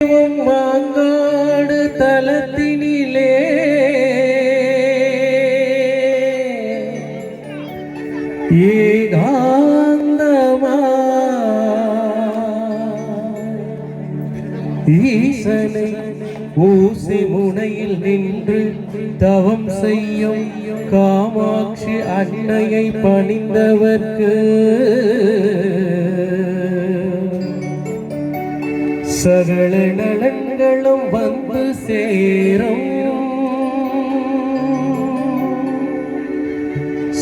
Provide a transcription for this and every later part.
மாங்காடு தலத்தினிலே ஏகாந்தமா ஈசனை ஊசி முனையில் நின்று தவம் செய்யும் காமாட்சி அன்னையை பணிந்தவர்க்கு சகல நலன்களும் வந்து சேரும்.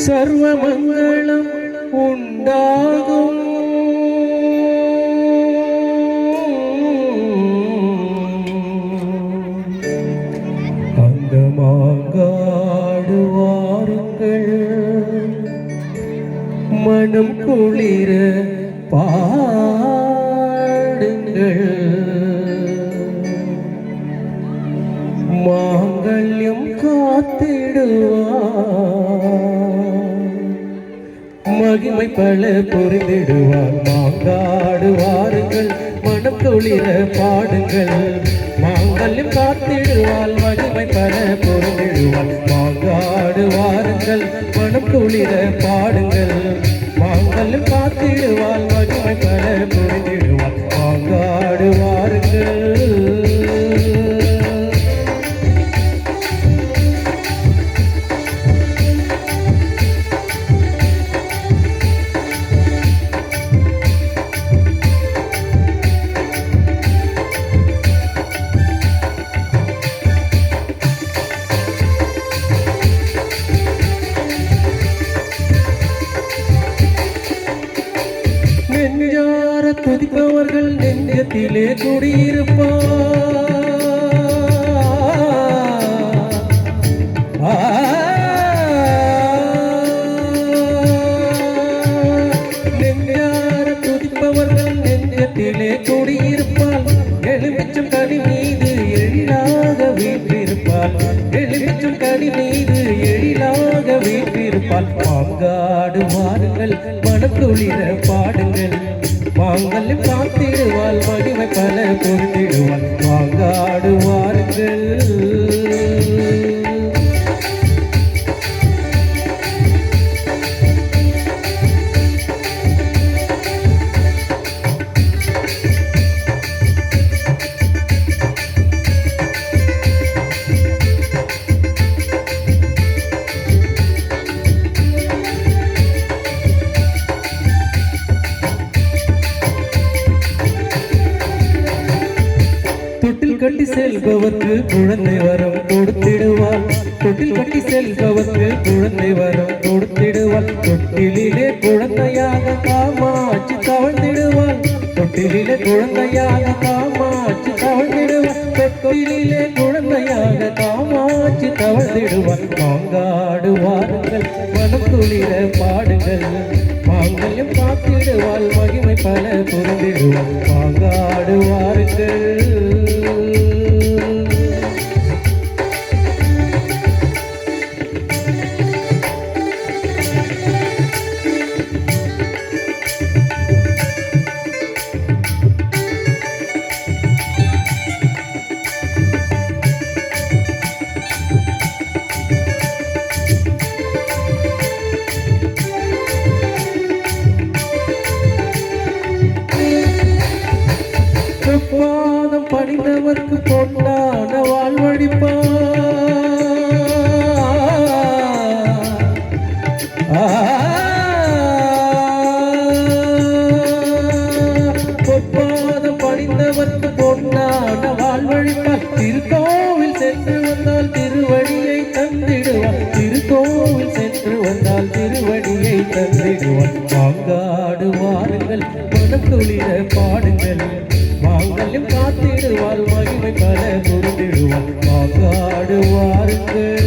சர்வ மங்களம் உண்டாகும். அந்த மாங்காடு வாருங்கள், மனம் குளிர மாங்கல்யம் காத்திடுவார், மகிமை பல புரிந்திடுவார். மாங்காடு வாருங்கள், மனம் குளிர பாடுங்கள். மாங்கல்யம் காத்திடுவார், மகிமை பல புரிந்திடுவார். மாங்காடு வாருங்கள், மனம் குளிர பாடுங்கள். மாங்கல்யம் காத்திடுவார், மகிமை பல புரிந்திடுவார். மாங்காடு வாருங்கள். நெஞ்சார துதிப்பவர்கள் நெஞ்சத்திலே குடியிருப்பார். நெஞ்சார துதிப்பவர்கள் நெஞ்சத்திலே குடியிருப்பார். எலுமிச்சம் கனி மீது எழிலாக வீற்றிருப்பார். எலுமிச்சம் கனி மீது எழிலாக வீற்றிருப்பார். மாங்காடு வாருங்கள், மனம் குளிர பாடுங்கள். மாங்கல்யம் காத்திடுவாள், மகிமை பல பொருந்திடுவாள். மாங்காடு வாருங்கள். தொட்டில் கட்டி செல்பவர்க்கு குழந்தை வரம் கொடுத்திடுவாள். தொட்டில் கட்டி செல்பவர்க்கு குழந்தை வரம் கொடுத்திடுவாள். தொட்டிலே குழந்தையாக காமாட்சி தவழ்ந்திடுவாள். தொட்டிலே குழந்தையாக காமாட்சி தவழ்ந்திடுவாள். தொட்டிலே குழந்தையாக காமாட்சி தவழ்ந்திடுவாள். மாங்காடு வாருங்கள், மனம் குளிர பாடுங்கள். மாங்கல்யம் காத்திடுவாள், மகிமை பல புரிந்திடுவாள். மாங்காடு வாருங்கள். பாதம் பணிந்தவர்க்கு பொன்னான வாழ்வழிப்பார். பொற்பாதம் பணிந்தவர்க்கு பொன்னான வாழ்வழிப்பார். திருக்கோவில் சென்று வந்தால் திருவடியை தந்திடுவார். திருக்கோவில் சென்று வந்தால் திருவடியை தந்திடுவார். மாங்காடு வாருங்கள், மனம் குளிர பாடுங்கள். மாங்கல்யம் காத்திடுவாள், மகிமை பல புரிந்திடுவாள். மாங்காடு வாருங்கள்.